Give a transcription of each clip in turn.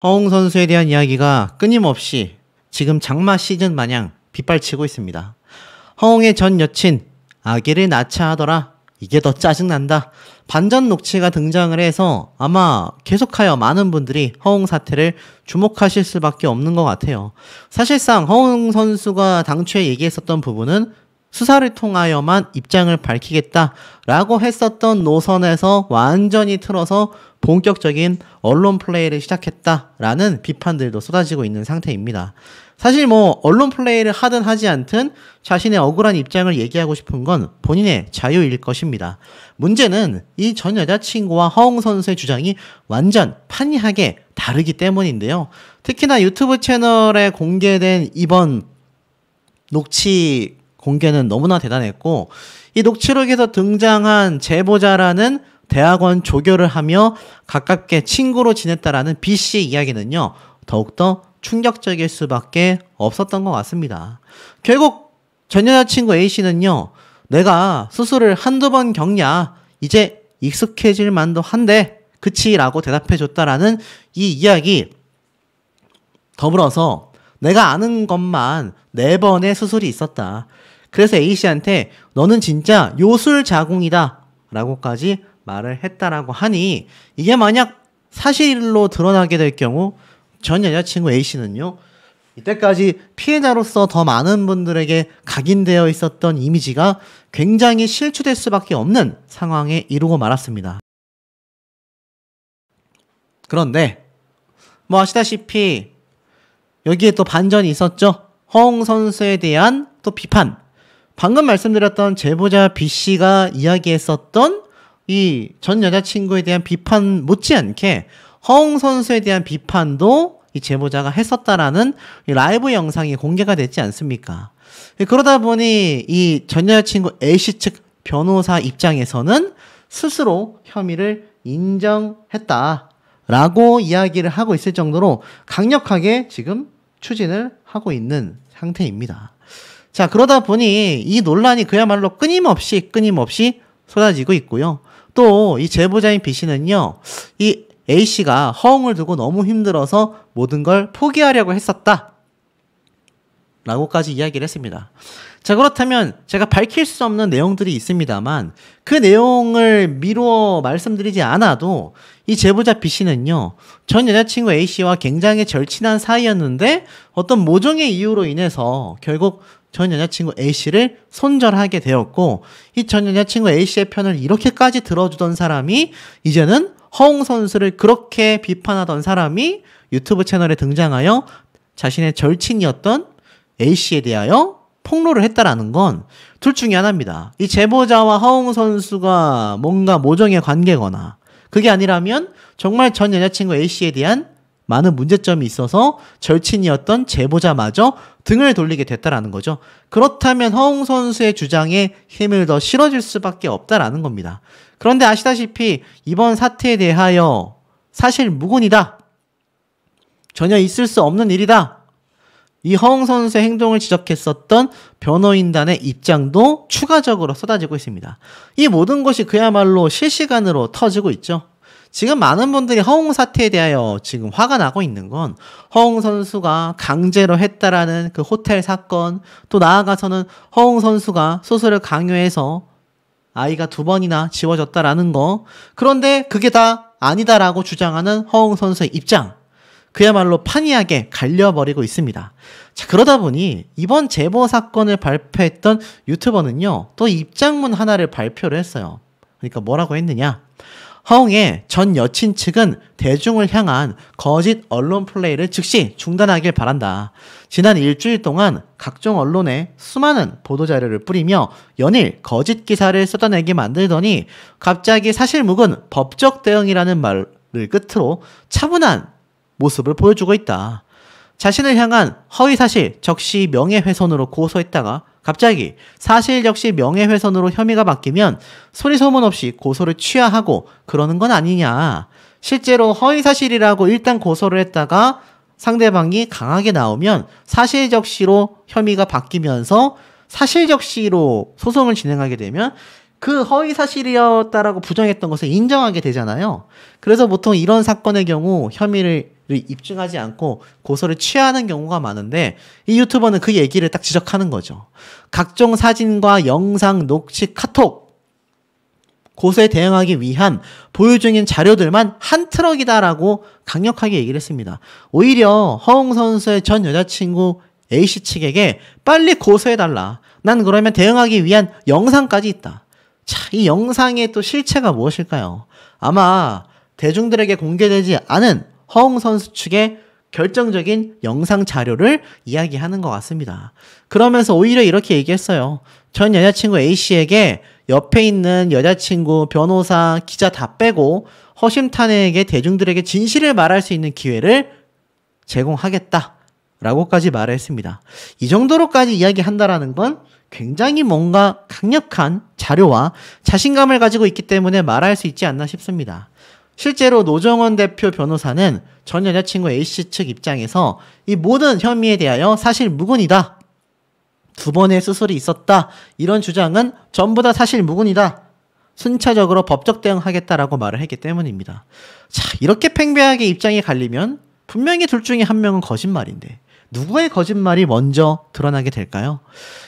허웅 선수에 대한 이야기가 끊임없이 지금 장마 시즌 마냥 빗발치고 있습니다. 허웅의 전 여친 아기를 낳자 하더라. 이게 더 짜증난다. 반전 녹취가 등장을 해서 아마 계속하여 많은 분들이 허웅 사태를 주목하실 수밖에 없는 것 같아요. 사실상 허웅 선수가 당초에 얘기했었던 부분은 수사를 통하여만 입장을 밝히겠다라고 했었던 노선에서 완전히 틀어서 본격적인 언론 플레이를 시작했다라는 비판들도 쏟아지고 있는 상태입니다. 사실 언론 플레이를 하든 하지 않든 자신의 억울한 입장을 얘기하고 싶은 건 본인의 자유일 것입니다. 문제는 이 전 여자친구와 허웅 선수의 주장이 완전 판이하게 다르기 때문인데요. 특히나 유튜브 채널에 공개된 이번 녹취 공개는 너무나 대단했고, 이 녹취록에서 등장한 제보자라는 대학원 조교를 하며 가깝게 친구로 지냈다라는 B씨의 이야기는요, 더욱더 충격적일 수밖에 없었던 것 같습니다. 결국 전 여자친구 A씨는요, 내가 수술을 한두 번 겪냐, 이제 익숙해질 만도 한데 그치? 라고 대답해줬다라는 이 이야기, 더불어서 내가 아는 것만 4번의 수술이 있었다. 그래서 A씨한테 너는 진짜 요술 자궁이다 라고까지 말을 했다라고 하니, 이게 만약 사실로 드러나게 될 경우 전 여자친구 A씨는요, 이때까지 피해자로서 더 많은 분들에게 각인되어 있었던 이미지가 굉장히 실추될 수밖에 없는 상황에 이르고 말았습니다. 그런데 아시다시피 여기에 또 반전이 있었죠. 허웅 선수에 대한 또 비판. 방금 말씀드렸던 제보자 B씨가 이야기했었던 이 전 여자친구에 대한 비판 못지않게 허웅 선수에 대한 비판도 이 제보자가 했었다라는 이 라이브 영상이 공개가 됐지 않습니까? 그러다 보니 이 전 여자친구 A씨 측 변호사 입장에서는 스스로 혐의를 인정했다라고 이야기를 하고 있을 정도로 강력하게 지금 추진을 하고 있는 상태입니다. 자, 그러다 보니 이 논란이 그야말로 끊임없이 쏟아지고 있고요. 또 이 제보자인 B씨는요, 이 A씨가 허웅을 두고 너무 힘들어서 모든 걸 포기하려고 했었다 라고까지 이야기를 했습니다. 자, 그렇다면 제가 밝힐 수 없는 내용들이 있습니다만 그 내용을 미루어 말씀드리지 않아도 이 제보자 B씨는요, 전 여자친구 A씨와 굉장히 절친한 사이였는데 어떤 모종의 이유로 인해서 결국 전 여자친구 A씨를 손절하게 되었고, 이 전 여자친구 A씨의 편을 이렇게까지 들어주던 사람이 이제는 허웅 선수를 그렇게 비판하던 사람이 유튜브 채널에 등장하여 자신의 절친이었던 A씨에 대하여 폭로를 했다라는 건 둘 중에 하나입니다. 이 제보자와 허웅 선수가 뭔가 모종의 관계거나, 그게 아니라면 정말 전 여자친구 A씨에 대한 많은 문제점이 있어서 절친이었던 제보자마저 등을 돌리게 됐다라는 거죠. 그렇다면 허웅 선수의 주장에 힘을 더 실어줄 수밖에 없다라는 겁니다. 그런데 아시다시피 이번 사태에 대하여 사실 무근이다, 전혀 있을 수 없는 일이다, 이 허웅 선수의 행동을 지적했었던 변호인단의 입장도 추가적으로 쏟아지고 있습니다. 이 모든 것이 그야말로 실시간으로 터지고 있죠. 지금 많은 분들이 허웅 사태에 대하여 지금 화가 나고 있는 건 허웅 선수가 강제로 했다라는 그 호텔 사건, 또 나아가서는 허웅 선수가 수술을 강요해서 아이가 2번이나 지워졌다라는 거. 그런데 그게 다 아니다라고 주장하는 허웅 선수의 입장, 그야말로 판이하게 갈려버리고 있습니다. 자, 그러다 보니 이번 제보 사건을 발표했던 유튜버는요, 또 입장문 하나를 발표를 했어요. 그러니까 뭐라고 했느냐, 허웅의 전 여친 측은 대중을 향한 거짓 언론 플레이를 즉시 중단하길 바란다. 지난 일주일 동안 각종 언론에 수많은 보도자료를 뿌리며 연일 거짓 기사를 쏟아내게 만들더니 갑자기 사실무근 법적 대응이라는 말을 끝으로 차분한 모습을 보여주고 있다. 자신을 향한 허위사실 적시 명예훼손으로 고소했다가 갑자기 사실 적시 명예훼손으로 혐의가 바뀌면 소리소문 없이 고소를 취하하고 그러는 건 아니냐. 실제로 허위사실이라고 일단 고소를 했다가 상대방이 강하게 나오면 사실 적시로 혐의가 바뀌면서 사실 적시로 소송을 진행하게 되면 그 허위사실이었다라고 부정했던 것을 인정하게 되잖아요. 그래서 보통 이런 사건의 경우 혐의를 입증하지 않고 고소를 취하는 경우가 많은데 이 유튜버는 그 얘기를 딱 지적하는 거죠. 각종 사진과 영상, 녹취, 카톡 고소에 대응하기 위한 보유 중인 자료들만 한 트럭이다라고 강력하게 얘기를 했습니다. 오히려 허웅 선수의 전 여자친구 A씨 측에게 빨리 고소해달라. 난 그러면 대응하기 위한 영상까지 있다. 자, 이 영상의 또 실체가 무엇일까요? 아마 대중들에게 공개되지 않은 허웅 선수 측의 결정적인 영상 자료를 이야기하는 것 같습니다. 그러면서 오히려 이렇게 얘기했어요. 전 여자친구 A씨에게 옆에 있는 여자친구, 변호사, 기자 다 빼고 허심탄회하게 대중들에게 진실을 말할 수 있는 기회를 제공하겠다 라고까지 말을 했습니다. 이 정도로까지 이야기한다라는 건 굉장히 뭔가 강력한 자료와 자신감을 가지고 있기 때문에 말할 수 있지 않나 싶습니다. 실제로 노정원 대표 변호사는 전 여자친구 A씨 측 입장에서 이 모든 혐의에 대하여 사실 무근이다. 2번의 수술이 있었다. 이런 주장은 전부 다 사실 무근이다. 순차적으로 법적 대응하겠다라고 말을 했기 때문입니다. 자, 이렇게 팽배하게 입장이 갈리면 분명히 둘 중에 한 명은 거짓말인데 누구의 거짓말이 먼저 드러나게 될까요?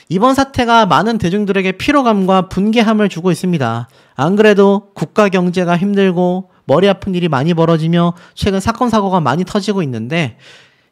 이번 사태가 많은 대중들에게 피로감과 분개함을 주고 있습니다. 안 그래도 국가 경제가 힘들고 머리 아픈 일이 많이 벌어지며 최근 사건 사고가 많이 터지고 있는데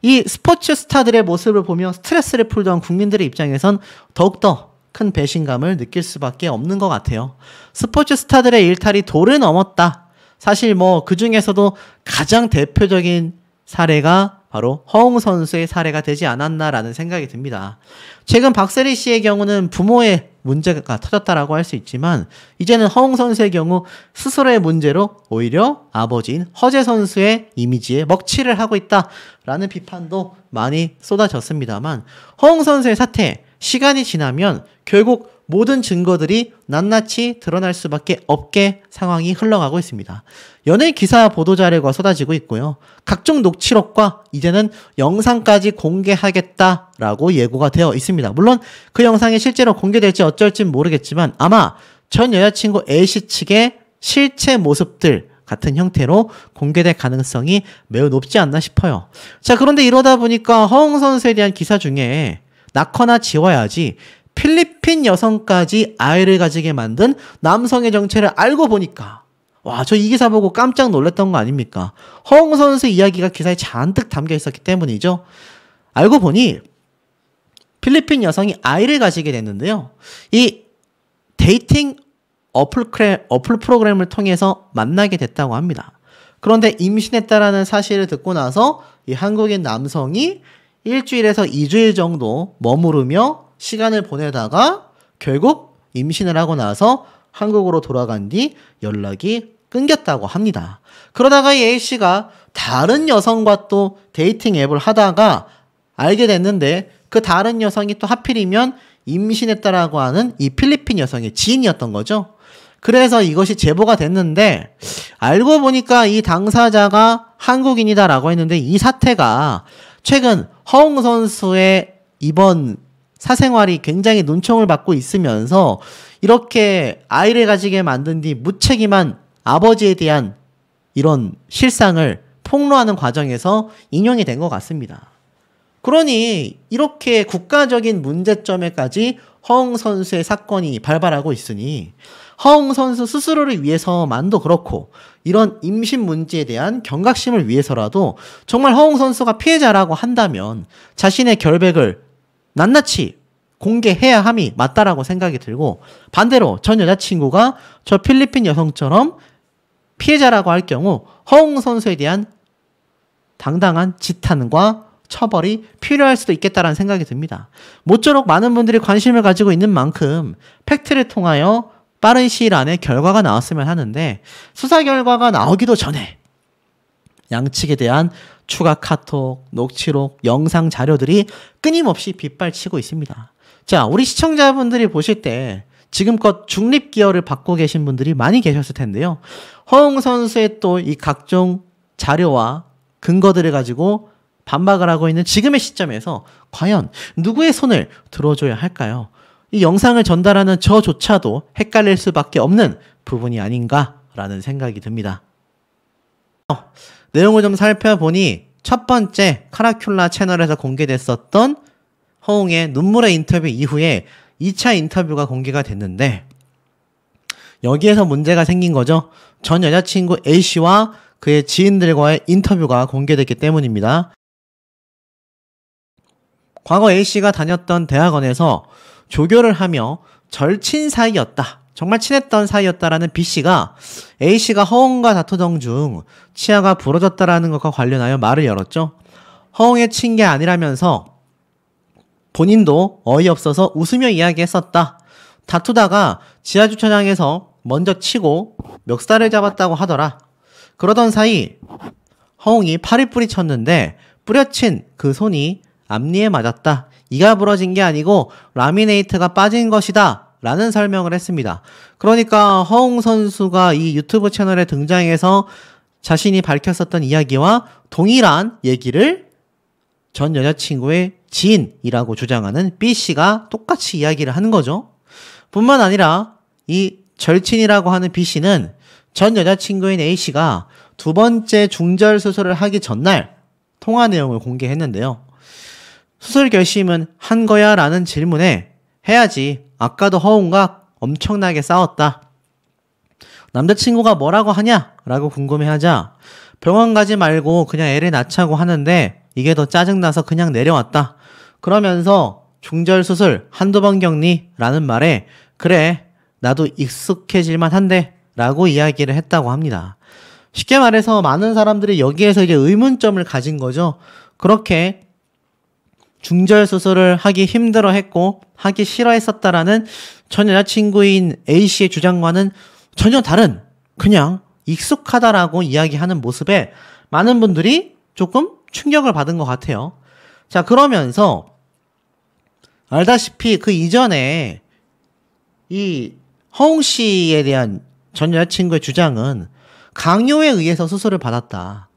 이 스포츠 스타들의 모습을 보며 스트레스를 풀던 국민들의 입장에선 더욱더 큰 배신감을 느낄 수밖에 없는 것 같아요. 스포츠 스타들의 일탈이 도를 넘었다. 사실 그 중에서도 가장 대표적인 사례가 바로 허웅 선수의 사례가 되지 않았나라는 생각이 듭니다. 최근 박세리 씨의 경우는 부모의 문제가 터졌다라고 할 수 있지만 이제는 허웅 선수의 경우 스스로의 문제로 오히려 아버지인 허재 선수의 이미지에 먹칠을 하고 있다라는 비판도 많이 쏟아졌습니다만 허웅 선수의 사태, 시간이 지나면 결국 모든 증거들이 낱낱이 드러날 수밖에 없게 상황이 흘러가고 있습니다. 연예 기사 보도 자료가 쏟아지고 있고요. 각종 녹취록과 이제는 영상까지 공개하겠다라고 예고가 되어 있습니다. 물론 그 영상이 실제로 공개될지 어쩔진 모르겠지만 아마 전 여자친구 A씨 측의 실체 모습들 같은 형태로 공개될 가능성이 매우 높지 않나 싶어요. 자, 그런데 이러다 보니까 허웅 선수에 대한 기사 중에 낳거나 지워야지 필리핀 여성까지 아이를 가지게 만든 남성의 정체를 알고 보니까 와, 저 이 기사 보고 깜짝 놀랐던 거 아닙니까? 허웅 선수 이야기가 기사에 잔뜩 담겨 있었기 때문이죠. 알고 보니 필리핀 여성이 아이를 가지게 됐는데요. 이 데이팅 어플 프로그램을 통해서 만나게 됐다고 합니다. 그런데 임신했다라는 사실을 듣고 나서 이 한국인 남성이 일주일에서 2주일 정도 머무르며 시간을 보내다가 결국 임신을 하고 나서 한국으로 돌아간 뒤 연락이 끊겼다고 합니다. 그러다가 이 A씨가 다른 여성과 또 데이팅 앱을 하다가 알게 됐는데 그 다른 여성이 또 하필이면 임신했다라고 하는 이 필리핀 여성의 지인이었던 거죠. 그래서 이것이 제보가 됐는데 알고 보니까 이 당사자가 한국인이다라고 했는데 이 사태가 최근 허웅 선수의 이번 사생활이 굉장히 논청을 받고 있으면서 이렇게 아이를 가지게 만든 뒤 무책임한 아버지에 대한 이런 실상을 폭로하는 과정에서 인용이 된 것 같습니다. 그러니 이렇게 국가적인 문제점에까지 허웅 선수의 사건이 발발하고 있으니 허웅 선수 스스로를 위해서만도 그렇고 이런 임신 문제에 대한 경각심을 위해서라도 정말 허웅 선수가 피해자라고 한다면 자신의 결백을 낱낱이 공개해야 함이 맞다라고 생각이 들고 반대로 전 여자친구가 저 필리핀 여성처럼 피해자라고 할 경우 허웅 선수에 대한 당당한 지탄과 처벌이 필요할 수도 있겠다라는 생각이 듭니다. 모쪼록 많은 분들이 관심을 가지고 있는 만큼 팩트를 통하여 빠른 시일 안에 결과가 나왔으면 하는데 수사 결과가 나오기도 전에 양측에 대한 추가 카톡, 녹취록, 영상 자료들이 끊임없이 빗발치고 있습니다. 자, 우리 시청자분들이 보실 때 지금껏 중립 기여를 받고 계신 분들이 많이 계셨을 텐데요. 허웅 선수의 또 이 각종 자료와 근거들을 가지고 반박을 하고 있는 지금의 시점에서 과연 누구의 손을 들어줘야 할까요? 이 영상을 전달하는 저조차도 헷갈릴 수밖에 없는 부분이 아닌가라는 생각이 듭니다. 내용을 좀 살펴보니 첫 번째 카라큘라 채널에서 공개됐었던 허웅의 눈물의 인터뷰 이후에 2차 인터뷰가 공개가 됐는데 여기에서 문제가 생긴 거죠. 전 여자친구 A씨와 그의 지인들과의 인터뷰가 공개됐기 때문입니다. 과거 A씨가 다녔던 대학원에서 조교를 하며 절친 사이였다. 정말 친했던 사이였다라는 B씨가 A씨가 허웅과 다투던 중 치아가 부러졌다라는 것과 관련하여 말을 열었죠. 허웅의 친 게 아니라면서 본인도 어이없어서 웃으며 이야기했었다. 다투다가 지하주차장에서 먼저 치고 멱살을 잡았다고 하더라. 그러던 사이 허웅이 팔을 뿌리쳤는데 뿌려친 그 손이 앞니에 맞았다. 이가 부러진 게 아니고 라미네이트가 빠진 것이다. 라는 설명을 했습니다. 그러니까 허웅 선수가 이 유튜브 채널에 등장해서 자신이 밝혔었던 이야기와 동일한 얘기를 전 여자친구의 지인이라고 주장하는 B씨가 똑같이 이야기를 하는 거죠. 뿐만 아니라 이 절친이라고 하는 B씨는 전 여자친구인 A씨가 두 번째 중절 수술을 하기 전날 통화 내용을 공개했는데요. 수술 결심은 한 거야? 라는 질문에 해야지. 아까도 허웅과 엄청나게 싸웠다. 남자친구가 뭐라고 하냐? 라고 궁금해하자 병원 가지 말고 그냥 애를 낳자고 하는데 이게 더 짜증나서 그냥 내려왔다. 그러면서 중절 수술 한두 번 격리? 라는 말에 그래 나도 익숙해질만 한데 라고 이야기를 했다고 합니다. 쉽게 말해서 많은 사람들이 여기에서 이제 의문점을 가진 거죠. 그렇게 중절 수술을 하기 힘들어했고 하기 싫어했었다라는 전 여자친구인 A씨의 주장과는 전혀 다른 그냥 익숙하다라고 이야기하는 모습에 많은 분들이 조금 충격을 받은 것 같아요. 자, 그러면서 알다시피 그 이전에 이 허웅 씨에 대한 전 여자친구의 주장은 강요에 의해서 수술을 받았다.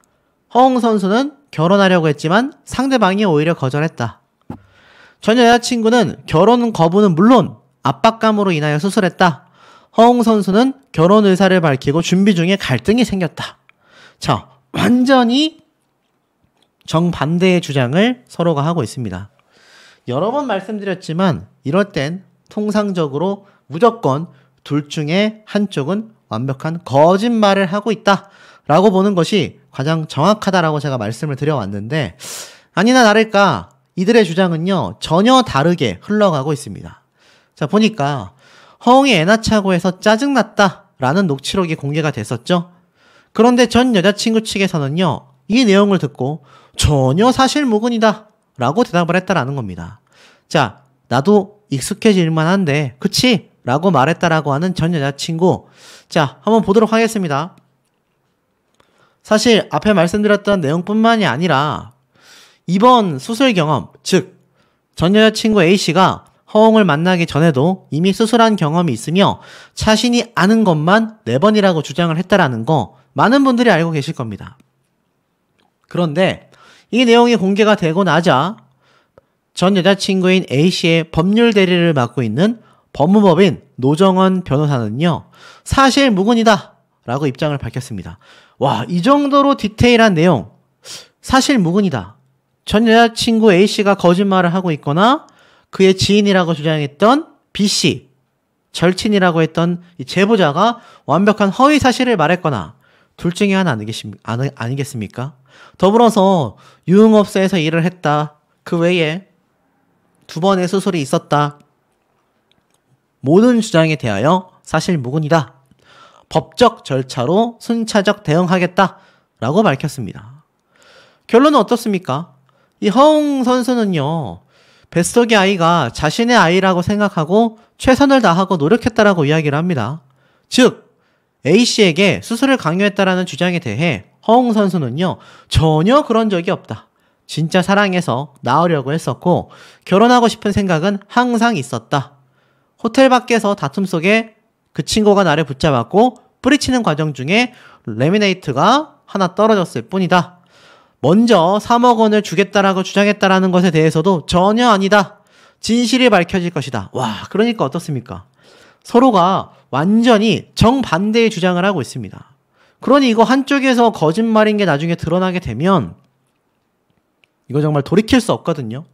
허웅 선수는 결혼하려고 했지만 상대방이 오히려 거절했다. 전 여자친구는 결혼 거부는 물론 압박감으로 인하여 수술했다. 허웅 선수는 결혼 의사를 밝히고 준비 중에 갈등이 생겼다. 자, 완전히 정반대의 주장을 서로가 하고 있습니다. 여러 번 말씀드렸지만 이럴 땐 통상적으로 무조건 둘 중에 한쪽은 완벽한 거짓말을 하고 있다라고 보는 것이 가장 정확하다라고 제가 말씀을 드려왔는데 아니나 다를까 이들의 주장은요 전혀 다르게 흘러가고 있습니다. 자, 보니까 허웅이 애 낳자고 해서 짜증났다라는 녹취록이 공개가 됐었죠. 그런데 전 여자친구 측에서는요 이 내용을 듣고 전혀 사실무근이다 라고 대답을 했다라는 겁니다. 자, 나도 익숙해질만 한데 그치? 라고 말했다라고 하는 전 여자친구. 자, 한번 보도록 하겠습니다. 사실 앞에 말씀드렸던 내용뿐만이 아니라 이번 수술 경험, 즉 전 여자친구 A씨가 허웅을 만나기 전에도 이미 수술한 경험이 있으며 자신이 아는 것만 4번이라고 주장을 했다라는 거 많은 분들이 알고 계실 겁니다. 그런데 이 내용이 공개가 되고 나자 전 여자친구인 A씨의 법률 대리를 맡고 있는 법무법인 노정원 변호사는요 사실무근이다 라고 입장을 밝혔습니다. 와, 이 정도로 디테일한 내용 사실무근이다. 전 여자친구 A씨가 거짓말을 하고 있거나 그의 지인이라고 주장했던 B씨, 절친이라고 했던 이 제보자가 완벽한 허위 사실을 말했거나 둘 중에 하나 아니겠습니까? 더불어서 유흥업소에서 일을 했다. 그 외에 2번의 수술이 있었다. 모든 주장에 대하여 사실무근이다. 법적 절차로 순차적 대응하겠다. 라고 밝혔습니다. 결론은 어떻습니까? 이 허웅 선수는요. 뱃속의 아이가 자신의 아이라고 생각하고 최선을 다하고 노력했다라고 이야기를 합니다. 즉 A씨에게 수술을 강요했다라는 주장에 대해 허웅 선수는요. 전혀 그런 적이 없다. 진짜 사랑해서 낳으려고 했었고 결혼하고 싶은 생각은 항상 있었다. 호텔 밖에서 다툼 속에 그 친구가 나를 붙잡았고 뿌리치는 과정 중에 레미네이트가 하나 떨어졌을 뿐이다. 먼저 3억 원을 주겠다라고 주장했다라는 것에 대해서도 전혀 아니다. 진실이 밝혀질 것이다. 와, 그러니까 어떻습니까? 서로가 완전히 정반대의 주장을 하고 있습니다. 그러니 이거 한쪽에서 거짓말인 게 나중에 드러나게 되면 이거 정말 돌이킬 수 없거든요.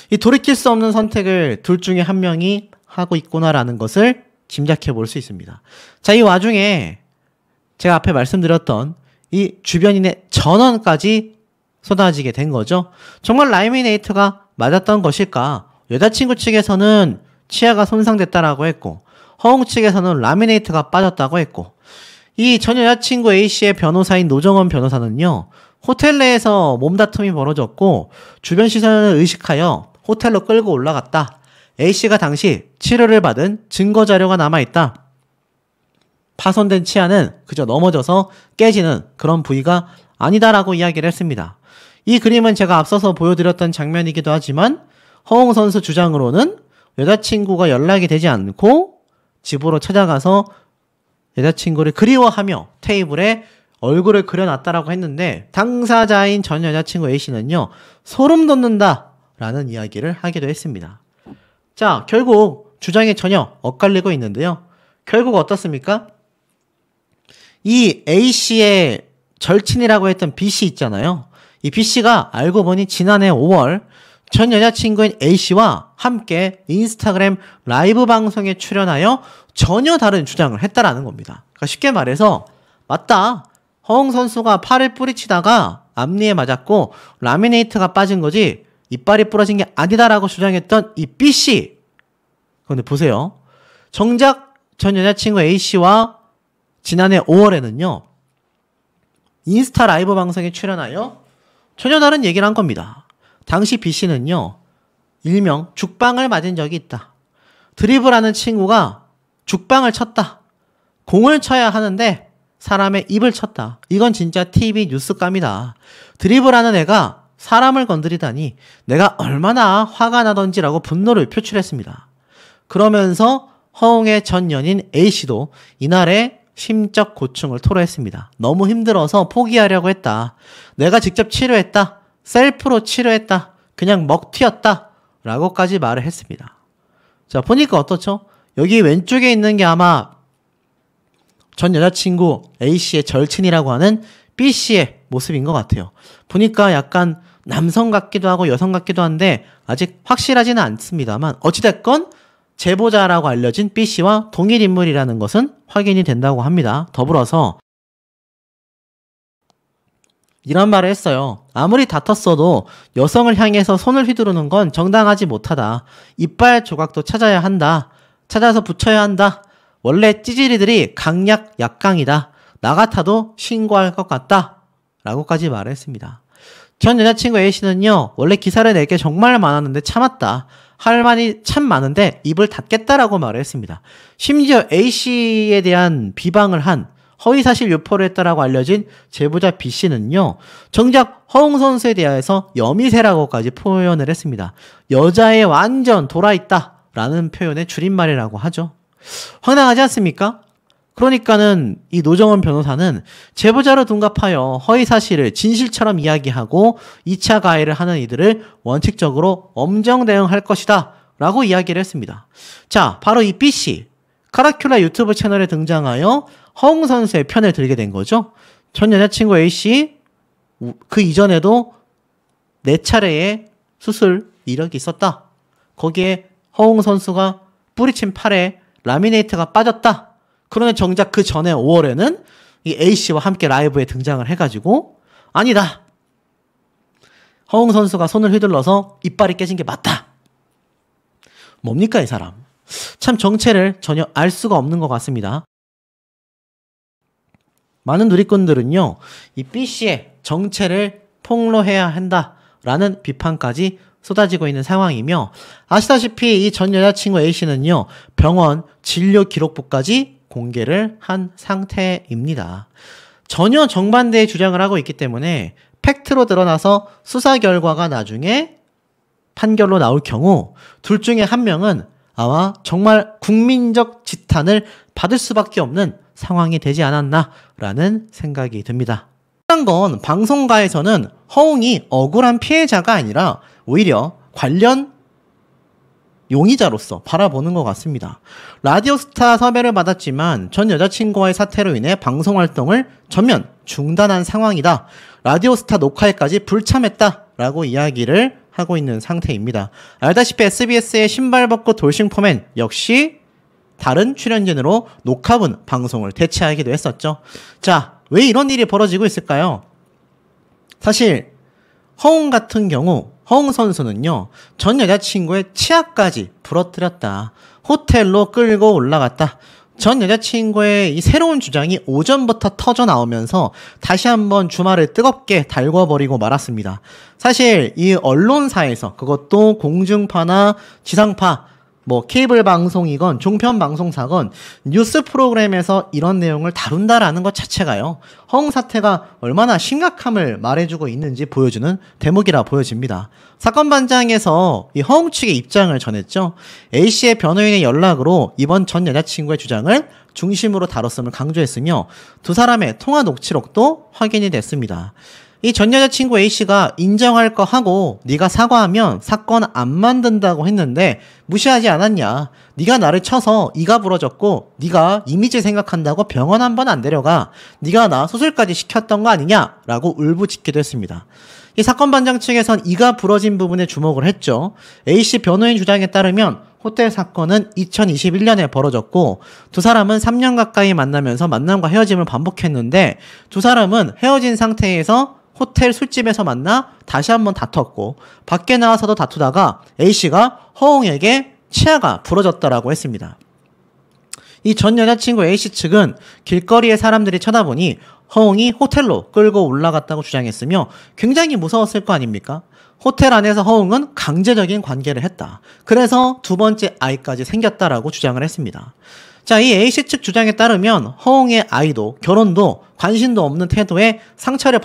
이 돌이킬 수 없는 선택을 둘 중에 한 명이 하고 있구나라는 것을 짐작해 볼 수 있습니다. 자, 이 와중에 제가 앞에 말씀드렸던 이 주변인의 전원까지 쏟아지게 된 거죠. 정말 라미네이트가 맞았던 것일까? 여자친구 측에서는 치아가 손상됐다라고 했고, 허웅 측에서는 라미네이트가 빠졌다고 했고, 이 전 여자친구 A씨의 변호사인 노정원 변호사는요, 호텔 내에서 몸다툼이 벌어졌고 주변 시선을 의식하여 호텔로 끌고 올라갔다. A씨가 당시 치료를 받은 증거자료가 남아있다. 파손된 치아는 그저 넘어져서 깨지는 그런 부위가 아니다라고 이야기를 했습니다. 이 그림은 제가 앞서서 보여드렸던 장면이기도 하지만 허웅 선수 주장으로는 여자친구가 연락이 되지 않고 집으로 찾아가서 여자친구를 그리워하며 테이블에 얼굴을 그려놨다라고 했는데 당사자인 전 여자친구 A씨는요, 소름 돋는다 라는 이야기를 하기도 했습니다. 자, 결국 주장이 전혀 엇갈리고 있는데요. 결국 어떻습니까? 이 A씨의 절친이라고 했던 B씨 있잖아요. 이 B씨가 알고 보니 지난해 5월 전 여자친구인 A씨와 함께 인스타그램 라이브 방송에 출연하여 전혀 다른 주장을 했다라는 겁니다. 그러니까 쉽게 말해서 맞다. 허웅 선수가 팔을 뿌리치다가 앞니에 맞았고 라미네이트가 빠진 거지 이빨이 부러진 게 아니다라고 주장했던 이 B씨. 그런데 보세요. 정작 전 여자친구 A씨와 지난해 5월에는요. 인스타 라이브 방송에 출연하여 전혀 다른 얘기를 한 겁니다. 당시 B씨는요. 일명 죽방을 맞은 적이 있다. 드리블하는 친구가 죽방을 쳤다. 공을 쳐야 하는데 사람의 입을 쳤다. 이건 진짜 TV 뉴스감이다. 드리블하는 애가 사람을 건드리다니 내가 얼마나 화가 나던지라고 분노를 표출했습니다. 그러면서 허웅의 전 연인 A씨도 이날에 심적 고충을 토로했습니다. 너무 힘들어서 포기하려고 했다. 내가 직접 치료했다. 셀프로 치료했다. 그냥 먹튀였다. 라고까지 말을 했습니다. 자, 보니까 어떻죠? 여기 왼쪽에 있는 게 아마 전 여자친구 A씨의 절친이라고 하는 B씨의 모습인 것 같아요. 보니까 약간 남성 같기도 하고 여성 같기도 한데 아직 확실하지는 않습니다만 어찌됐건 제보자라고 알려진 B씨와 동일 인물이라는 것은 확인이 된다고 합니다. 더불어서 이런 말을 했어요. 아무리 다퉜어도 여성을 향해서 손을 휘두르는 건 정당하지 못하다. 이빨 조각도 찾아야 한다. 찾아서 붙여야 한다. 원래 찌질이들이 강약 약강이다. 나 같아도 신고할 것 같다. 라고까지 말을 했습니다. 전 여자친구 A씨는요. 원래 기사를 낼 게 정말 많았는데 참았다. 할 말이 참 많은데 입을 닫겠다라고 말을 했습니다. 심지어 A씨에 대한 비방을 한 허위사실 유포를 했다라고 알려진 제보자 B씨는요. 정작 허웅 선수에 대해서 여미새라고까지 표현을 했습니다. 여자애 완전 돌아있다 라는 표현의 줄임말이라고 하죠. 황당하지 않습니까? 그러니까는 이 노정원 변호사는 제보자로 둔갑하여 허위사실을 진실처럼 이야기하고 2차 가해를 하는 이들을 원칙적으로 엄정 대응할 것이다 라고 이야기를 했습니다. 자, 바로 이 B씨 카라큘라 유튜브 채널에 등장하여 허웅 선수의 편을 들게 된 거죠. 전 여자친구 A씨 그 이전에도 4차례의 수술 이력이 있었다. 거기에 허웅 선수가 뿌리친 팔에 라미네이트가 빠졌다. 그러나 정작 그 전에 5월에는 이 A씨와 함께 라이브에 등장을 해가지고 아니다. 허웅 선수가 손을 휘둘러서 이빨이 깨진 게 맞다. 뭡니까 이 사람. 참 정체를 전혀 알 수가 없는 것 같습니다. 많은 누리꾼들은요. 이 B씨의 정체를 폭로해야 한다라는 비판까지 쏟아지고 있는 상황이며 아시다시피 이 전 여자친구 A씨는요. 병원 진료 기록부까지 공개를 한 상태입니다. 전혀 정반대의 주장을 하고 있기 때문에 팩트로 드러나서 수사 결과가 나중에 판결로 나올 경우 둘 중에 한 명은 아마 정말 국민적 지탄을 받을 수밖에 없는 상황이 되지 않았나라는 생각이 듭니다. 중요한 건 방송가에서는 허웅이 억울한 피해자가 아니라 오히려 관련 용의자로서 바라보는 것 같습니다. 라디오스타 섭외를 받았지만 전 여자친구와의 사태로 인해 방송 활동을 전면 중단한 상황이다. 라디오스타 녹화에까지 불참했다. 라고 이야기를 하고 있는 상태입니다. 알다시피 SBS의 신발 벗고 돌싱 포맨 역시 다른 출연진으로 녹화분 방송을 대체하기도 했었죠. 자, 왜 이런 일이 벌어지고 있을까요? 사실 허웅 같은 경우 허웅 선수는요, 전 여자친구의 치아까지 부러뜨렸다. 호텔로 끌고 올라갔다. 전 여자친구의 이 새로운 주장이 오전부터 터져 나오면서 다시 한번 주말을 뜨겁게 달궈버리고 말았습니다. 사실 이 언론사에서, 그것도 공중파나 지상파, 뭐 케이블 방송이건 종편 방송사건 뉴스 프로그램에서 이런 내용을 다룬다라는 것 자체가요, 허웅 사태가 얼마나 심각함을 말해주고 있는지 보여주는 대목이라 보여집니다. 사건 반장에서 이 허웅 측의 입장을 전했죠. A씨의 변호인의 연락으로 이번 전 여자친구의 주장을 중심으로 다뤘음을 강조했으며 두 사람의 통화 녹취록도 확인이 됐습니다. 이 전 여자친구 A씨가 인정할 거 하고 네가 사과하면 사건 안 만든다고 했는데 무시하지 않았냐. 네가 나를 쳐서 이가 부러졌고 네가 이미지 생각한다고 병원 한번 안 데려가. 네가 나 수술까지 시켰던 거 아니냐 라고 울부짖기도 했습니다. 이 사건 반장 측에선 이가 부러진 부분에 주목을 했죠. A씨 변호인 주장에 따르면 호텔 사건은 2021년에 벌어졌고 두 사람은 3년 가까이 만나면서 만남과 헤어짐을 반복했는데 두 사람은 헤어진 상태에서 호텔 술집에서 만나 다시 한번 다퉜고 밖에 나와서도 다투다가 A씨가 허웅에게 치아가 부러졌다라고 했습니다. 이 전 여자친구 A씨 측은 길거리에 사람들이 쳐다보니 허웅이 호텔로 끌고 올라갔다고 주장했으며 굉장히 무서웠을 거 아닙니까? 호텔 안에서 허웅은 강제적인 관계를 했다. 그래서 두 번째 아이까지 생겼다라고 주장을 했습니다. 자, 이 A씨 측 주장에 따르면 허웅의 아이도 결혼도 관심도 없는 태도에 상처를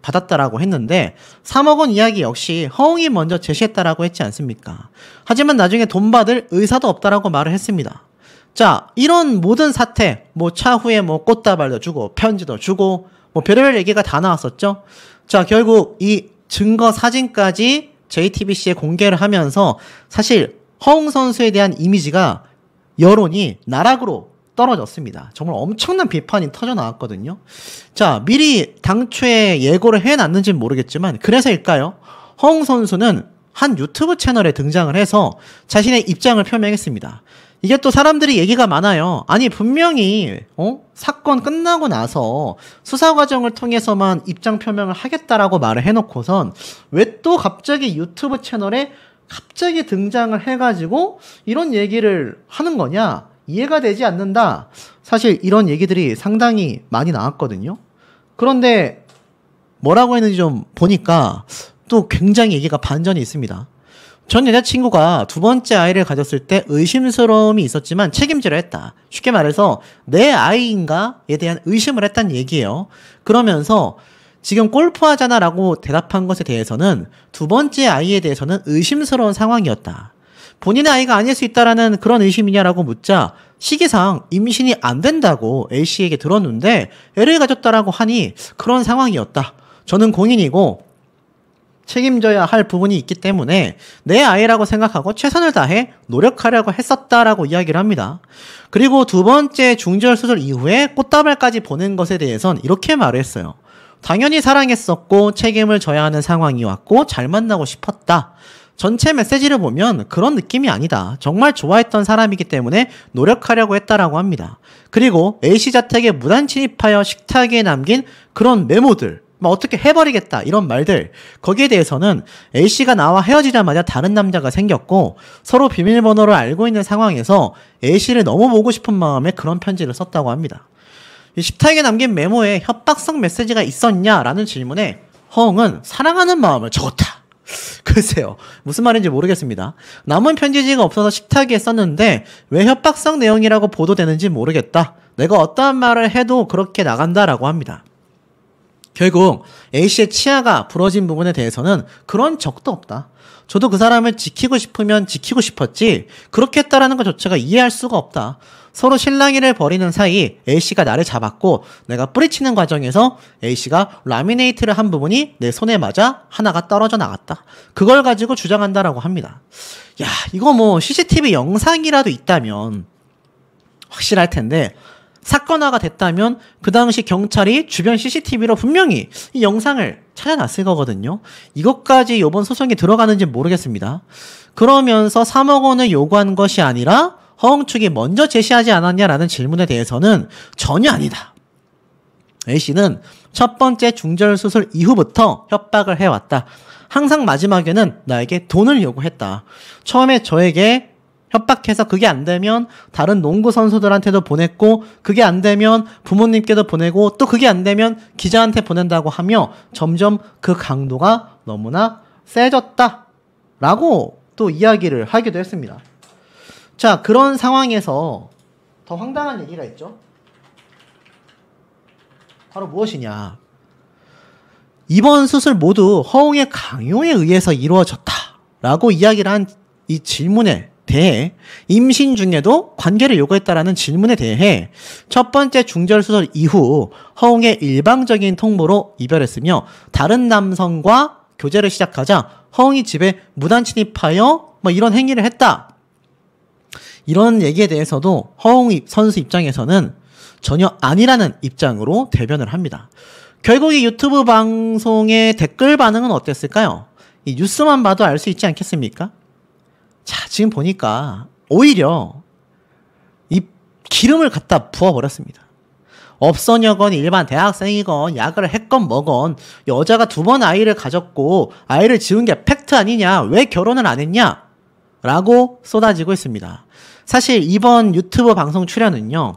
받았다라고 했는데 3억 원 이야기 역시 허웅이 먼저 제시했다라고 했지 않습니까? 하지만 나중에 돈 받을 의사도 없다라고 말을 했습니다. 자, 이런 모든 사태, 뭐 차후에 뭐 꽃다발도 주고 편지도 주고 뭐 별의별 얘기가 다 나왔었죠. 자, 결국 이 증거 사진까지 JTBC에 공개를 하면서 사실 허웅 선수에 대한 이미지가 여론이 나락으로 떨어졌습니다. 정말 엄청난 비판이 터져 나왔거든요. 자, 미리 당초에 예고를 해놨는지는 모르겠지만 그래서일까요? 허웅 선수는 한 유튜브 채널에 등장을 해서 자신의 입장을 표명했습니다. 이게 또 사람들이 얘기가 많아요. 아니 분명히 사건 끝나고 나서 수사 과정을 통해서만 입장 표명을 하겠다라고 말을 해놓고선 왜 또 갑자기 유튜브 채널에 갑자기 등장을 해가지고 이런 얘기를 하는 거냐? 이해가 되지 않는다. 사실 이런 얘기들이 상당히 많이 나왔거든요. 그런데 뭐라고 했는지 좀 보니까 또 굉장히 얘기가 반전이 있습니다. 전 여자친구가 두 번째 아이를 가졌을 때 의심스러움이 있었지만 책임지려 했다. 쉽게 말해서 내 아이인가에 대한 의심을 했다는 얘기예요. 그러면서 지금 골프하잖아 라고 대답한 것에 대해서는 두 번째 아이에 대해서는 의심스러운 상황이었다. 본인의 아이가 아닐 수 있다라는 그런 의심이냐라고 묻자 시기상 임신이 안 된다고 A씨에게 들었는데 애를 가졌다라고 하니 그런 상황이었다. 저는 공인이고 책임져야 할 부분이 있기 때문에 내 아이라고 생각하고 최선을 다해 노력하려고 했었다라고 이야기를 합니다. 그리고 두 번째 중절 수술 이후에 꽃다발까지 보낸 것에 대해선 이렇게 말을 했어요. 당연히 사랑했었고 책임을 져야 하는 상황이 왔고 잘 만나고 싶었다. 전체 메시지를 보면 그런 느낌이 아니다. 정말 좋아했던 사람이기 때문에 노력하려고 했다라고 합니다. 그리고 A씨 자택에 무단 침입하여 식탁에 남긴 그런 메모들, 막 어떻게 해버리겠다 이런 말들, 거기에 대해서는 A씨가 나와 헤어지자마자 다른 남자가 생겼고 서로 비밀번호를 알고 있는 상황에서 A씨를 너무 보고 싶은 마음에 그런 편지를 썼다고 합니다. 이 식탁에 남긴 메모에 협박성 메시지가 있었냐라는 질문에 허웅은 사랑하는 마음을 적었다. 글쎄요, 무슨 말인지 모르겠습니다. 남은 편지지가 없어서 식탁에 썼는데 왜 협박성 내용이라고 보도되는지 모르겠다. 내가 어떠한 말을 해도 그렇게 나간다라고 합니다. 결국 A씨의 치아가 부러진 부분에 대해서는 그런 적도 없다. 저도 그 사람을 지키고 싶으면 지키고 싶었지 그렇게 했다라는 것 자체가 이해할 수가 없다. 서로 실랑이를 벌이는 사이 A씨가 나를 잡았고 내가 뿌리치는 과정에서 A씨가 라미네이트를 한 부분이 내 손에 맞아 하나가 떨어져 나갔다. 그걸 가지고 주장한다라고 합니다. 야, 이거 뭐 CCTV 영상이라도 있다면 확실할 텐데 사건화가 됐다면 그 당시 경찰이 주변 CCTV로 분명히 이 영상을 찾아놨을 거거든요. 이것까지 이번 소송에 들어가는지 모르겠습니다. 그러면서 3억 원을 요구한 것이 아니라 허웅 측이 먼저 제시하지 않았냐라는 질문에 대해서는 전혀 아니다. A씨는 첫 번째 중절 수술 이후부터 협박을 해왔다. 항상 마지막에는 나에게 돈을 요구했다. 처음에 저에게 협박해서 그게 안 되면 다른 농구 선수들한테도 보냈고, 그게 안 되면 부모님께도 보내고, 또 그게 안 되면 기자한테 보낸다고 하며 점점 그 강도가 너무나 세졌다 라고 또 이야기를 하기도 했습니다. 자, 그런 상황에서 더 황당한 얘기가 있죠. 바로 무엇이냐. 이번 수술 모두 허웅의 강요에 의해서 이루어졌다라고 이야기를 한 이 질문에 대해, 임신 중에도 관계를 요구했다라는 질문에 대해 첫 번째 중절 수술 이후 허웅의 일방적인 통보로 이별했으며 다른 남성과 교제를 시작하자 허웅이 집에 무단 침입하여 뭐 이런 행위를 했다. 이런 얘기에 대해서도 허웅 선수 입장에서는 전혀 아니라는 입장으로 대변을 합니다. 결국 이 유튜브 방송의 댓글 반응은 어땠을까요? 이 뉴스만 봐도 알 수 있지 않겠습니까? 자, 지금 보니까 오히려 이 기름을 갖다 부어버렸습니다. 업소녀건 일반 대학생이건 야근을 했건 뭐건 여자가 2번 아이를 가졌고 아이를 지은 게 팩트 아니냐, 왜 결혼을 안 했냐 라고 쏟아지고 있습니다. 사실 이번 유튜브 방송 출연은요,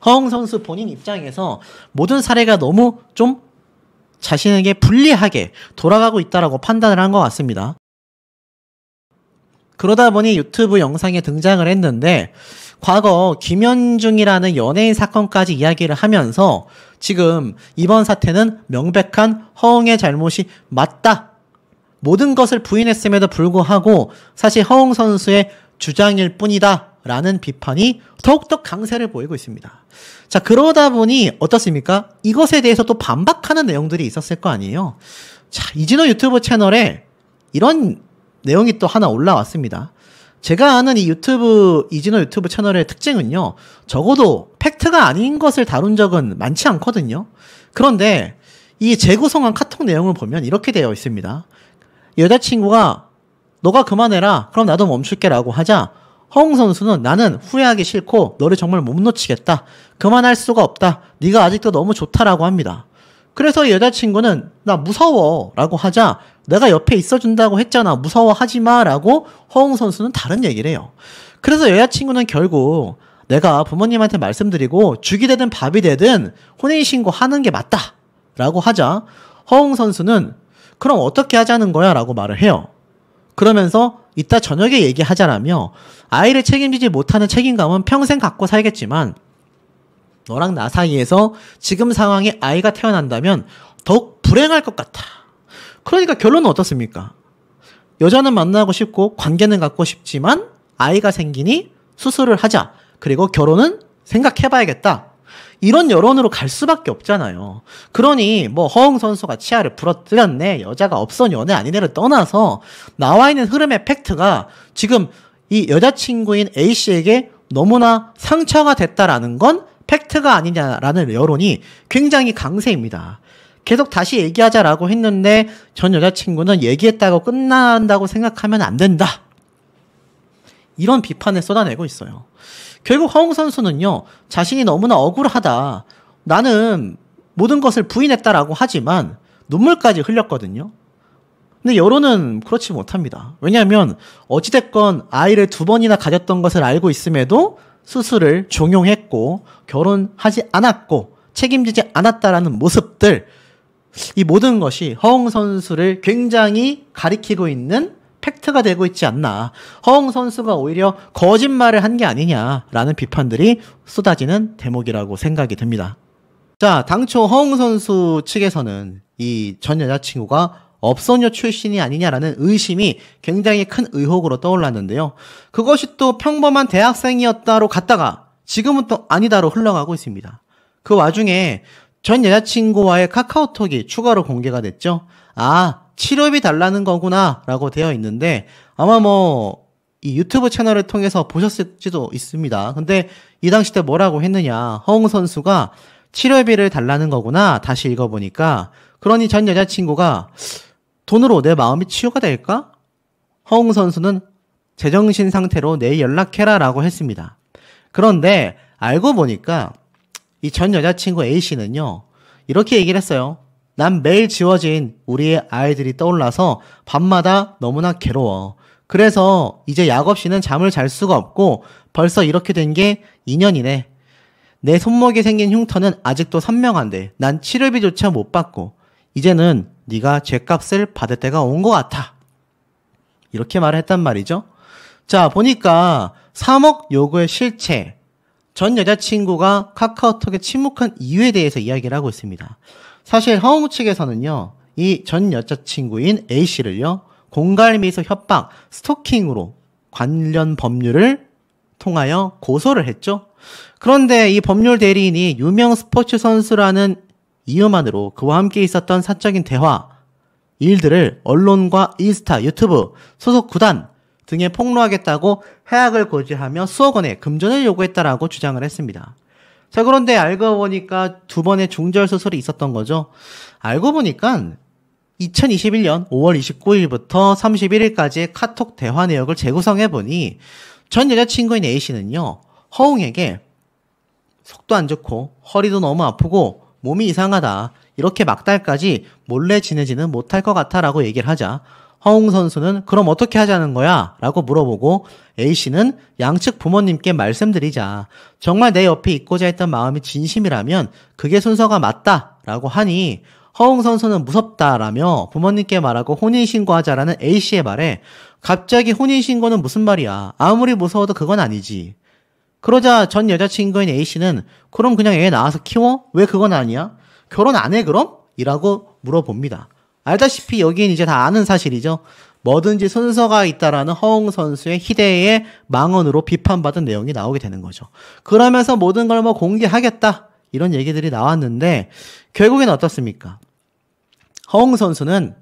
허웅 선수 본인 입장에서 모든 사례가 너무 좀 자신에게 불리하게 돌아가고 있다라고 판단을 한 것 같습니다. 그러다 보니 유튜브 영상에 등장을 했는데, 과거 김현중이라는 연예인 사건까지 이야기를 하면서 지금 이번 사태는 명백한 허웅의 잘못이 맞다, 모든 것을 부인했음에도 불구하고 사실 허웅 선수의 주장일 뿐이다 라는 비판이 더욱더 강세를 보이고 있습니다. 자, 그러다 보니 어떻습니까? 이것에 대해서 또 반박하는 내용들이 있었을 거 아니에요. 자, 이진호 유튜브 채널에 이런 내용이 또 하나 올라왔습니다. 제가 아는 이 이진호 유튜브 채널의 특징은요, 적어도 팩트가 아닌 것을 다룬 적은 많지 않거든요. 그런데 이 재구성한 카톡 내용을 보면 이렇게 되어 있습니다. 여자친구가 너가 그만해라, 그럼 나도 멈출게 라고 하자 허웅 선수는 나는 후회하기 싫고 너를 정말 못 놓치겠다, 그만할 수가 없다, 네가 아직도 너무 좋다라고 합니다. 그래서 여자친구는 나 무서워 라고 하자 내가 옆에 있어준다고 했잖아, 무서워하지마 라고 허웅 선수는 다른 얘기를 해요. 그래서 여자친구는 결국 내가 부모님한테 말씀드리고 죽이 되든 밥이 되든 혼인신고 하는 게 맞다 라고 하자 허웅 선수는 그럼 어떻게 하자는 거야 라고 말을 해요. 그러면서 이따 저녁에 얘기하자라며 아이를 책임지지 못하는 책임감은 평생 갖고 살겠지만 너랑 나 사이에서 지금 상황에 아이가 태어난다면 더욱 불행할 것 같아. 그러니까 결론은 어떻습니까? 여자는 만나고 싶고 관계는 갖고 싶지만 아이가 생기니 수술을 하자, 그리고 결혼은 생각해봐야겠다, 이런 여론으로 갈 수밖에 없잖아요. 그러니 뭐 허웅 선수가 치아를 부러뜨렸네, 여자가 없어녀네 아니네를 떠나서 나와 있는 흐름의 팩트가 지금 이 여자친구인 A씨에게 너무나 상처가 됐다라는 건 팩트가 아니냐라는 여론이 굉장히 강세입니다. 계속 다시 얘기하자라고 했는데 전 여자친구는 얘기했다고 끝난다고 생각하면 안 된다, 이런 비판을 쏟아내고 있어요. 결국 허웅 선수는요, 자신이 너무나 억울하다, 나는 모든 것을 부인했다라고 하지만 눈물까지 흘렸거든요. 근데 여론은 그렇지 못합니다. 왜냐하면 어찌됐건 아이를 2번이나 가졌던 것을 알고 있음에도 수술을 종용했고 결혼하지 않았고 책임지지 않았다라는 모습들, 이 모든 것이 허웅 선수를 굉장히 가리키고 있는 팩트가 되고 있지 않나, 허웅 선수가 오히려 거짓말을 한 게 아니냐라는 비판들이 쏟아지는 대목이라고 생각이 듭니다. 자, 당초 허웅 선수 측에서는 이 전 여자친구가 업소녀 출신이 아니냐라는 의심이 굉장히 큰 의혹으로 떠올랐는데요. 그것이 또 평범한 대학생이었다로 갔다가 지금은 또 아니다로 흘러가고 있습니다. 그 와중에 전 여자친구와의 카카오톡이 추가로 공개가 됐죠. 아, 치료비 달라는 거구나 라고 되어 있는데 아마 뭐 이 유튜브 채널을 통해서 보셨을지도 있습니다. 근데 이 당시 때 뭐라고 했느냐. 허웅 선수가 치료비를 달라는 거구나. 다시 읽어보니까. 그러니 전 여자친구가 돈으로 내 마음이 치유가 될까? 허웅 선수는 제정신 상태로 내일 연락해라 라고 했습니다. 그런데 알고 보니까 이 전 여자친구 A씨는요. 이렇게 얘기를 했어요. 난 매일 지워진 우리의 아이들이 떠올라서 밤마다 너무나 괴로워. 그래서 이제 약 없이는 잠을 잘 수가 없고 벌써 이렇게 된 게 2년이네. 내 손목에 생긴 흉터는 아직도 선명한데 난 치료비조차 못 받고 이제는 네가 죗값을 받을 때가 온 것 같아. 이렇게 말을 했단 말이죠. 자, 보니까 3억 요구의 실체, 전 여자친구가 카카오톡에 침묵한 이유에 대해서 이야기를 하고 있습니다. 사실 허웅 측에서는요, 이 전 여자친구인 A씨를요, 공갈미소 협박, 스토킹으로 관련 법률을 통하여 고소를 했죠. 그런데 이 법률 대리인이 유명 스포츠 선수라는 이유만으로 그와 함께 있었던 사적인 대화, 일들을 언론과 인스타, 유튜브, 소속 구단 등에 폭로하겠다고 해악을 고지하며 수억 원의 금전을 요구했다라고 주장을 했습니다. 자, 그런데 알고 보니까 2번의 중절 수술이 있었던 거죠. 알고 보니까 2021년 5월 29일부터 31일까지의 카톡 대화 내역을 재구성해보니 전 여자친구인 A씨는요, 허웅에게 속도 안 좋고 허리도 너무 아프고 몸이 이상하다, 이렇게 막달까지 몰래 지내지는 못할 것 같아 라고 얘기를 하자 허웅 선수는 그럼 어떻게 하자는 거야? 라고 물어보고 A씨는 양측 부모님께 말씀드리자. 정말 내 옆에 있고자 했던 마음이 진심이라면 그게 순서가 맞다 라고 하니 허웅 선수는 무섭다라며 부모님께 말하고 혼인신고하자라는 A씨의 말에 갑자기 혼인신고는 무슨 말이야. 아무리 무서워도 그건 아니지. 그러자 전 여자친구인 A씨는 그럼 그냥 애 낳아서 키워? 왜 그건 아니야? 결혼 안 해 그럼? 이라고 물어봅니다. 알다시피 여기는 이제 다 아는 사실이죠. 뭐든지 순서가 있다라는 허웅 선수의 희대의 망언으로 비판받은 내용이 나오게 되는 거죠. 그러면서 모든 걸 뭐 공개하겠다 이런 얘기들이 나왔는데 결국엔 어떻습니까? 허웅 선수는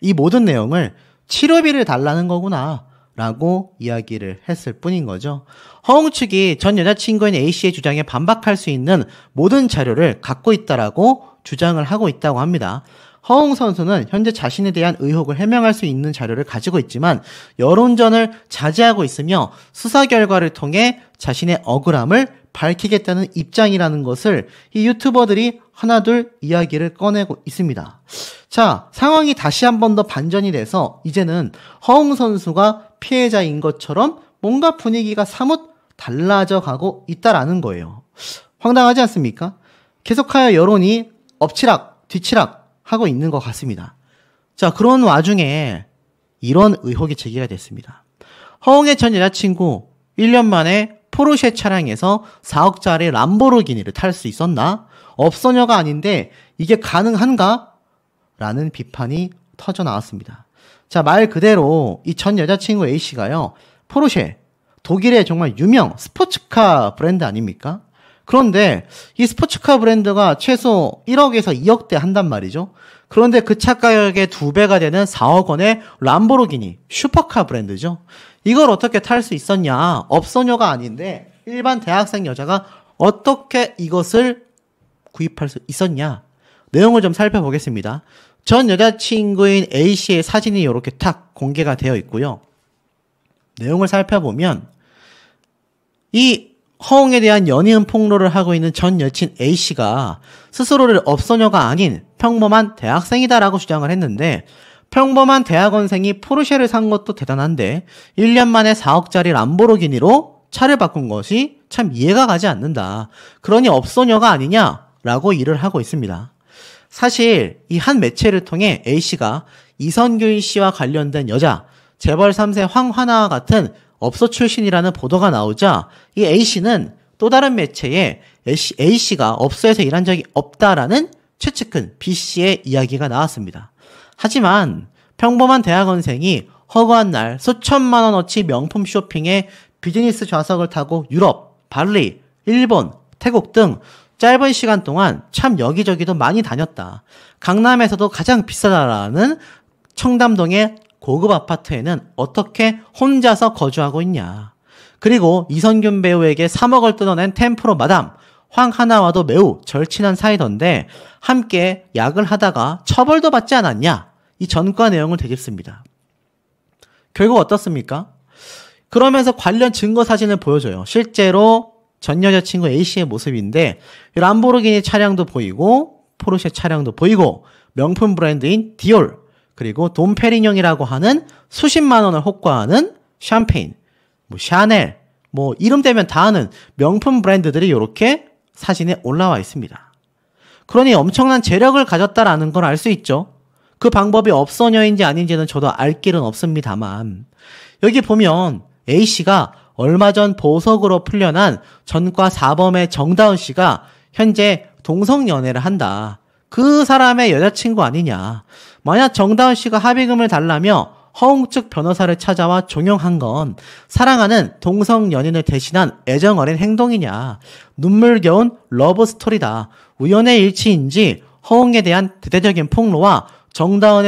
이 모든 내용을 치료비를 달라는 거구나 라고 이야기를 했을 뿐인 거죠. 허웅 측이 전 여자친구인 A씨의 주장에 반박할 수 있는 모든 자료를 갖고 있다라고 주장을 하고 있다고 합니다. 허웅 선수는 현재 자신에 대한 의혹을 해명할 수 있는 자료를 가지고 있지만 여론전을 자제하고 있으며 수사 결과를 통해 자신의 억울함을 밝히겠다는 입장이라는 것을 이 유튜버들이 하나둘 이야기를 꺼내고 있습니다. 자, 상황이 다시 한 번 더 반전이 돼서 이제는 허웅 선수가 피해자인 것처럼 뭔가 분위기가 사뭇 달라져 가고 있다라는 거예요. 황당하지 않습니까? 계속하여 여론이 엎치락 뒤치락 하고 있는 것 같습니다. 자, 그런 와중에 이런 의혹이 제기가 됐습니다. 허웅의 전 여자친구 1년 만에 포르쉐 차량에서 4억짜리 람보르기니를 탈 수 있었나? 업소녀가 아닌데 이게 가능한가? 라는 비판이 터져 나왔습니다. 자, 말 그대로 이 전 여자친구 A씨가요, 포르쉐, 독일의 정말 유명 스포츠카 브랜드 아닙니까? 그런데 이 스포츠카 브랜드가 최소 1억에서 2억대 한단 말이죠. 그런데 그 차 가격의 2배가 되는 4억 원의 람보르기니 슈퍼카 브랜드죠. 이걸 어떻게 탈 수 있었냐? 업소녀가 아닌데 일반 대학생 여자가 어떻게 이것을 구입할 수 있었냐? 내용을 좀 살펴보겠습니다. 전 여자친구인 A씨의 사진이 이렇게 탁 공개가 되어 있고요. 내용을 살펴보면 이 허웅에 대한 연이은 폭로를 하고 있는 전 여친 A씨가 스스로를 업소녀가 아닌 평범한 대학생이다라고 주장을 했는데 평범한 대학원생이 포르쉐를 산 것도 대단한데 1년 만에 4억짜리 람보르기니로 차를 바꾼 것이 참 이해가 가지 않는다. 그러니 업소녀가 아니냐라고 일을 하고 있습니다. 사실 이 한 매체를 통해 A씨가 이선균 씨와 관련된 여자 재벌 3세 황화나와 같은 업소 출신이라는 보도가 나오자 이 A씨는 또 다른 매체에 A씨가 업소에서 일한 적이 없다라는 최측근 B씨의 이야기가 나왔습니다. 하지만 평범한 대학원생이 허구한 날 수천만 원어치 명품 쇼핑에 비즈니스 좌석을 타고 유럽, 발리, 일본, 태국 등 짧은 시간 동안 참 여기저기도 많이 다녔다. 강남에서도 가장 비싸다라는 청담동의 고급 아파트에는 어떻게 혼자서 거주하고 있냐. 그리고 이선균 배우에게 3억을 뜯어낸 템프로 마담 황하나와도 매우 절친한 사이던데 함께 약을 하다가 처벌도 받지 않았냐? 이 전과 내용을 되짚습니다. 결국 어떻습니까? 그러면서 관련 증거 사진을 보여줘요. 실제로 전 여자친구 A씨의 모습인데 람보르기니 차량도 보이고 포르쉐 차량도 보이고 명품 브랜드인 디올 그리고 돈페리뇽이라고 하는 수십만 원을 호가하는 샴페인, 샤넬, 이름 대면 다 아는 명품 브랜드들이 이렇게 사진에 올라와 있습니다. 그러니 엄청난 재력을 가졌다라는 걸 알 수 있죠. 그 방법이 업소녀인지 아닌지는 저도 알 길은 없습니다만 여기 보면 A씨가 얼마 전 보석으로 풀려난 전과 4범의 정다은 씨가 현재 동성연애를 한다. 그 사람의 여자친구 아니냐. 만약 정다은 씨가 합의금을 달라며 허웅 측 변호사를 찾아와 종용한 건 사랑하는 동성 연인을 대신한 애정 어린 행동이냐. 눈물겨운 러브 스토리다. 우연의 일치인지 허웅에 대한 대대적인 폭로와 정다은의